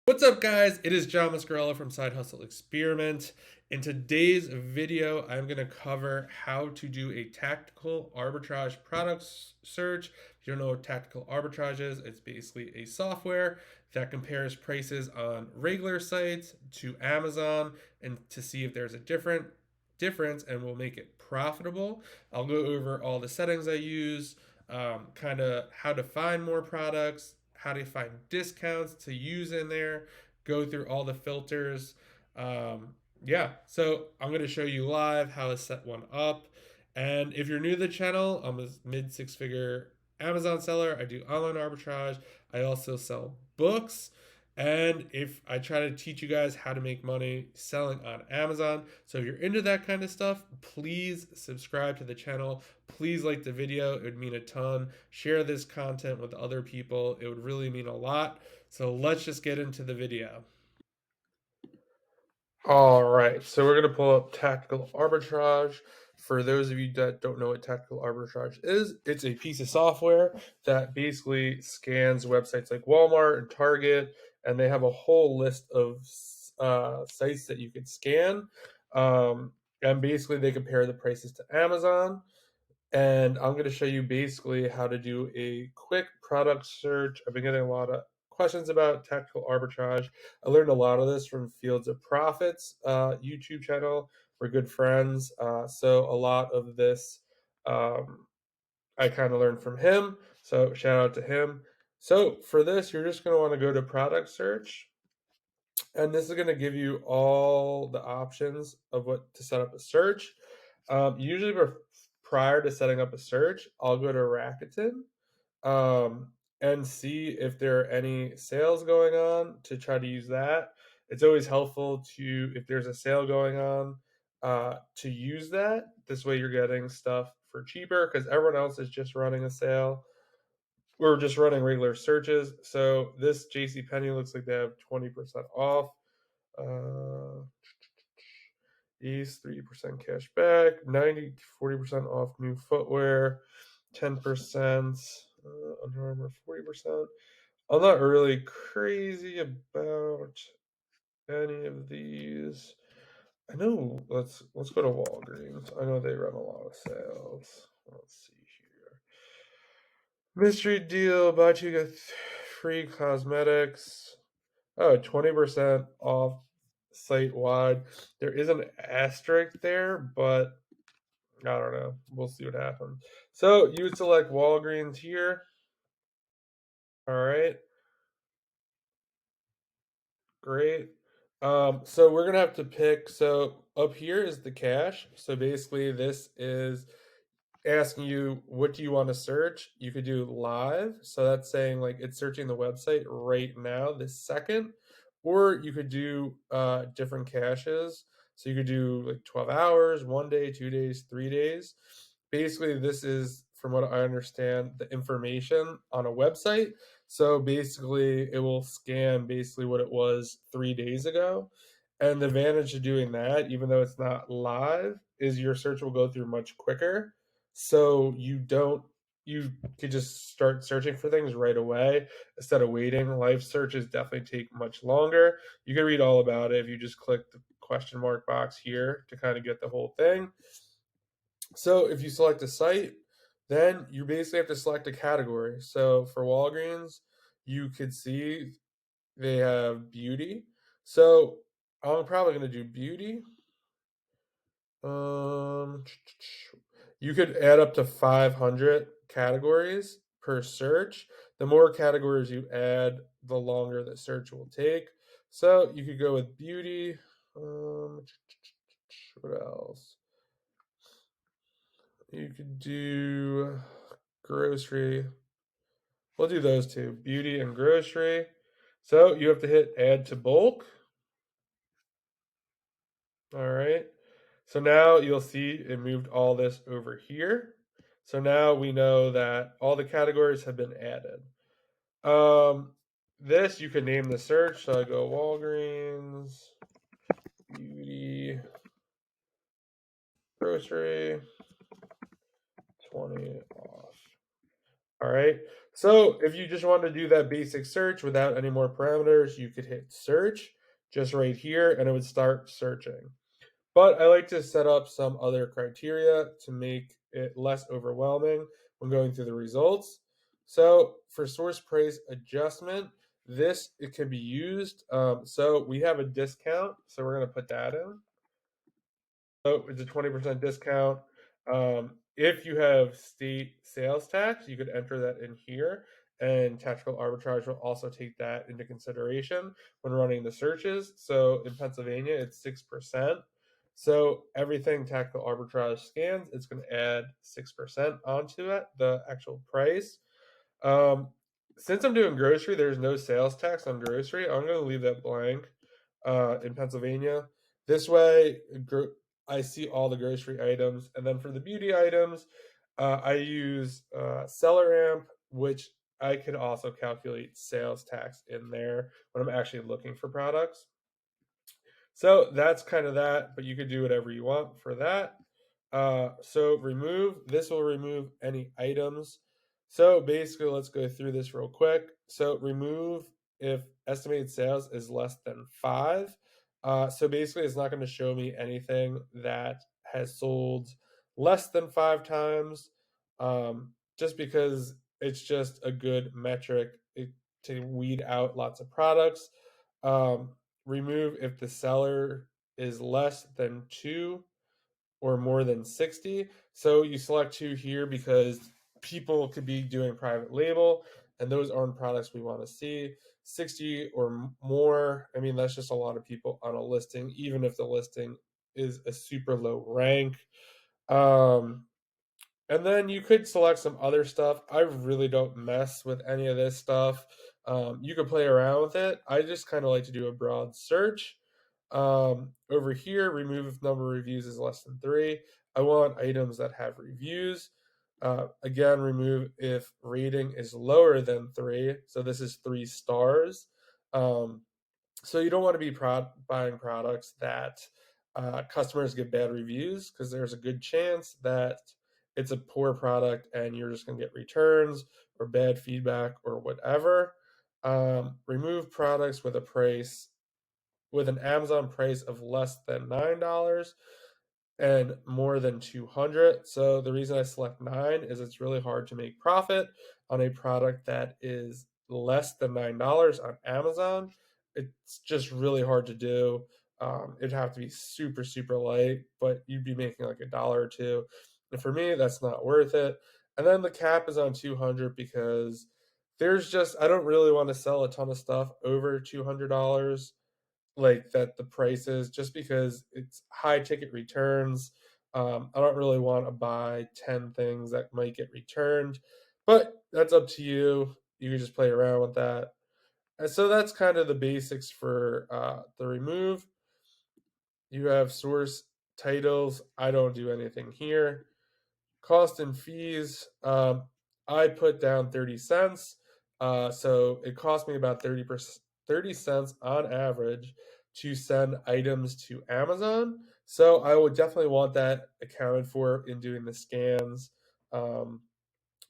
What's up, guys? It is John Muscarello from Side Hustle Experiment. In today's video, I'm going to cover how to do a tactical arbitrage product search. If you don't know what tactical arbitrage is, it's basically a software that compares prices on regular sites to Amazon and to see if there's a difference and will make it profitable. I'll go over all the settings I use, kind of how to find more products, how to find discounts to use in there, go through all the filters. Yeah, so I'm going to show you live how to set one up. And if you're new to the channel, I'm a mid six figure Amazon seller. I do online arbitrage. I also sell books. And if I try to teach you guys how to make money selling on Amazon. So if you're into that kind of stuff, please subscribe to the channel. Please like the video. It would mean a ton. Share this content with other people. It would really mean a lot. So let's just get into the video. All right, so we're going to pull up tactical arbitrage. For those of you that don't know what tactical arbitrage is, it's a piece of software that basically scans websites like Walmart and Target, and they have a whole list of sites that you can scan. And basically, they compare the prices to Amazon. And I'm going to show you basically how to do a quick product search. I've been getting a lot of questions about tactical arbitrage. I learned a lot of this from Fields of Profits YouTube channel. We're good friends. So a lot of this I kind of learned from him. So shout out to him. So for this, you're just going to want to go to product search. And this is going to give you all the options of what to set up a search. Usually prior to setting up a search, I'll go to Rakuten and see if there are any sales going on to try to use that. It's always helpful to, if there's a sale going on, to use that. This way you're getting stuff for cheaper because everyone else is just running a sale. We're just running regular searches. So this JCPenney looks like they have 20% off. These 3% cash back, 40% off new footwear, 10%, Under Armour 40%. I'm not really crazy about any of these. I know let's go to Walgreens. I know they run a lot of sales. Let's see here. Mystery deal, buy two get free cosmetics. Oh, 20% off site wide. There is an asterisk there, but I don't know. We'll see what happens. So you would select Walgreens here. All right. Great. So we're gonna have to pick. So up here is the cache. So basically, this is asking you what do you want to search. You could do live. So that's saying like it's searching the website right now, this second. Or you could do different caches. So you could do like 12 hours, 1 day, 2 days, 3 days. Basically, this is, from what I understand, the information on a website. So basically, it will scan basically what it was 3 days ago. And the advantage of doing that, even though it's not live, is your search will go through much quicker. So you could just start searching for things right away instead of waiting. Live searches definitely take much longer. You can read all about it if you just click the question mark box here to kind of get the whole thing. So if you select a site, then you basically have to select a category. So for Walgreens, you could see they have beauty. So I'm probably going to do beauty. You could add up to 500 categories per search. The more categories you add, the longer the search will take. So you could go with beauty. What else? You could do grocery. We'll do those two, beauty and grocery. So you have to hit add to bulk. All right. So now you'll see it moved all this over here. So now we know that all the categories have been added. This you can name the search. So I go Walgreens, beauty, grocery, 20 off. All right. So if you just want to do that basic search without any more parameters, you could hit search just right here and it would start searching. But I like to set up some other criteria to make it less overwhelming when going through the results. So for source price adjustment, this it can be used. So we have a discount, so we're going to put that in. So it's a 20% discount. If you have state sales tax, you could enter that in here, and tactical arbitrage will also take that into consideration when running the searches. So in Pennsylvania, it's 6%. So everything tactical arbitrage scans, it's going to add 6% onto it, the actual price. Um, since I'm doing grocery, there's no sales tax on grocery. I'm going to leave that blank in Pennsylvania. This way, I see all the grocery items. And then for the beauty items, I use Seller Amp, which I can also calculate sales tax in there when I'm actually looking for products. So that's kind of that, but you could do whatever you want for that. So remove, this will remove any items. So basically, let's go through this real quick. So remove if estimated sales is less than 5. So basically, it's not going to show me anything that has sold less than 5 times, just because it's just a good metric to weed out lots of products. Um, Remove if the seller is less than 2 or more than 60. So you select 2 here because people could be doing private label and those aren't products we want to see. 60 or more, I mean, that's just a lot of people on a listing, even if the listing is a super low rank. Um, and then you could select some other stuff. I really don't mess with any of this stuff. You could play around with it. I just kind of like to do a broad search. Over here, remove if number of reviews is less than 3. I want items that have reviews. Again, remove if rating is lower than 3. So this is 3 stars. Um, so you don't want to be buying products that customers give bad reviews because there's a good chance that it's a poor product and you're just going to get returns or bad feedback or whatever. Remove products with a price with an Amazon price of less than $9 and more than 200. So the reason I select 9 is it's really hard to make profit on a product that is less than $9 on Amazon. It's just really hard to do. It'd have to be super, super light, but you'd be making like $1 or 2. And for me, that's not worth it. And then the cap is on 200 because I don't really want to sell a ton of stuff over $200, like that the prices, just because it's high ticket returns. I don't really want to buy 10 things that might get returned, but that's up to you. You can just play around with that. And so that's kind of the basics for the remove. You have source titles. I don't do anything here. Cost and fees, I put down 30 cents. So it cost me about 30 cents on average to send items to Amazon. So I would definitely want that accounted for in doing the scans, um,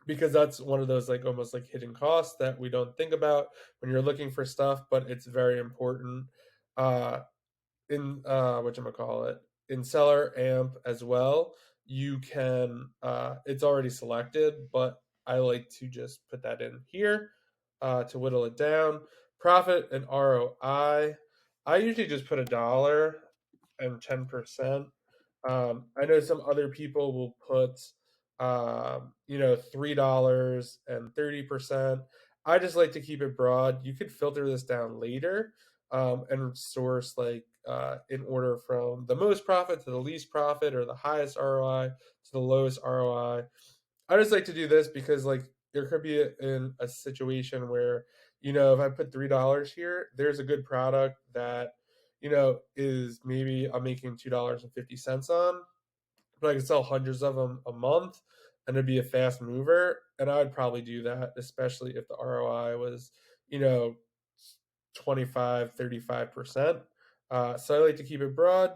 because that's one of those like almost like hidden costs that we don't think about when you're looking for stuff, but it's very important. Uh, in whatchamacallit, in Seller Amp as well, you can it's already selected, but I like to just put that in here to whittle it down. Profit and ROI. I usually just put $1 and 10%. I know some other people will put, $3 and 30%. I just like to keep it broad. You could filter this down later, and source like in order from the most profit to the least profit or the highest ROI to the lowest ROI. I just like to do this because like there could be in a situation where, if I put $3 here, there's a good product that is maybe I'm making $2.50 on, but I could sell hundreds of them a month and it'd be a fast mover. And I'd probably do that, especially if the ROI was, you know, 25, 35%. So I like to keep it broad.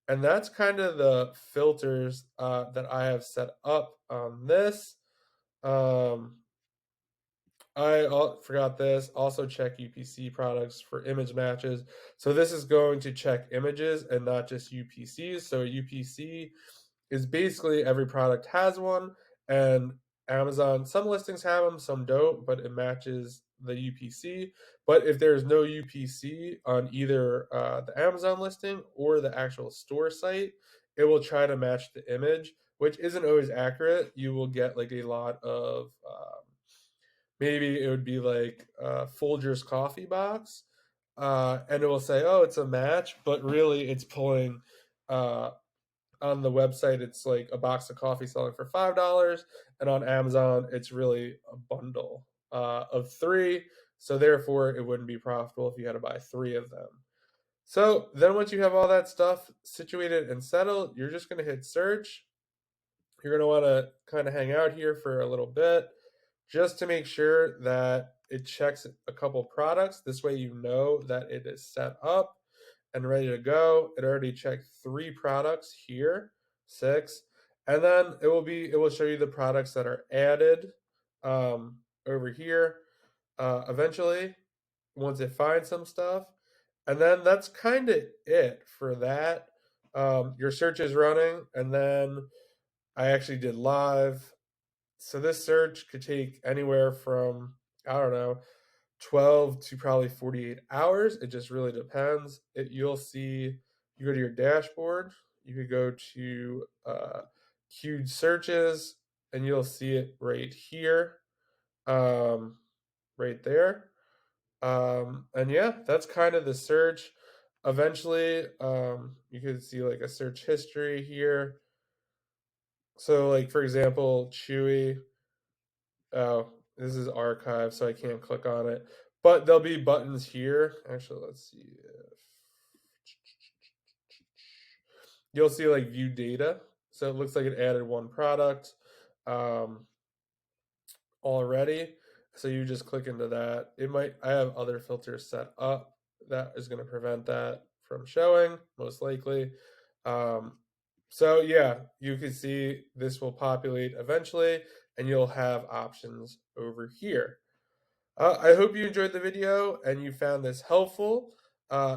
And that's kind of the filters that I have set up on this. Um, Forgot this. Also check UPC products for image matches. So this is going to check images and not just UPCs. So UPC is basically every product has one, and Amazon, some listings have them, some don't, but it matches the UPC. But if there's no UPC on either the Amazon listing or the actual store site, it will try to match the image, which isn't always accurate. You will get like a lot of maybe it would be like Folgers coffee box, and it will say, "Oh, it's a match," but really it's pulling. On the website, it's like a box of coffee selling for $5, and on Amazon, it's really a bundle of three. So therefore, it wouldn't be profitable if you had to buy three of them. So then, once you have all that stuff situated and settled, you're just going to hit search. You're going to want to kind of hang out here for a little bit just to make sure that it checks a couple products. This way, you know that it is set up and ready to go. It already checked 3 products here, 6, and then it will show you the products that are added over here eventually once it finds some stuff, and then that's kind of it for that. Your search is running, and then I actually did live. So this search could take anywhere from, I don't know, 12 to probably 48 hours. It just really depends. You'll see, you go to your dashboard, you could go to queued searches, and you'll see it right here, right there. And yeah, that's kind of the search. Eventually, you could see like a search history here. So like, for example, Chewy. Oh, this is archived, so I can't click on it. But there'll be buttons here. Actually, let's see if you'll see like view data. So it looks like it added one product um, already. So you just click into that. I have other filters set up that is going to prevent that from showing, most likely. Um, so yeah, you can see this will populate eventually, and you'll have options over here. I hope you enjoyed the video and you found this helpful.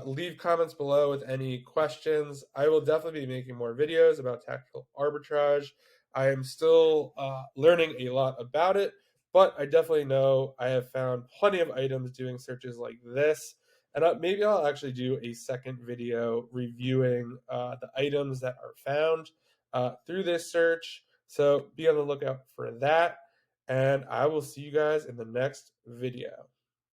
Leave comments below with any questions. I will definitely be making more videos about tactical arbitrage. I am still learning a lot about it, but I definitely know I have found plenty of items doing searches like this. And maybe I'll actually do a second video reviewing the items that are found through this search. So be on the lookout for that, and I will see you guys in the next video.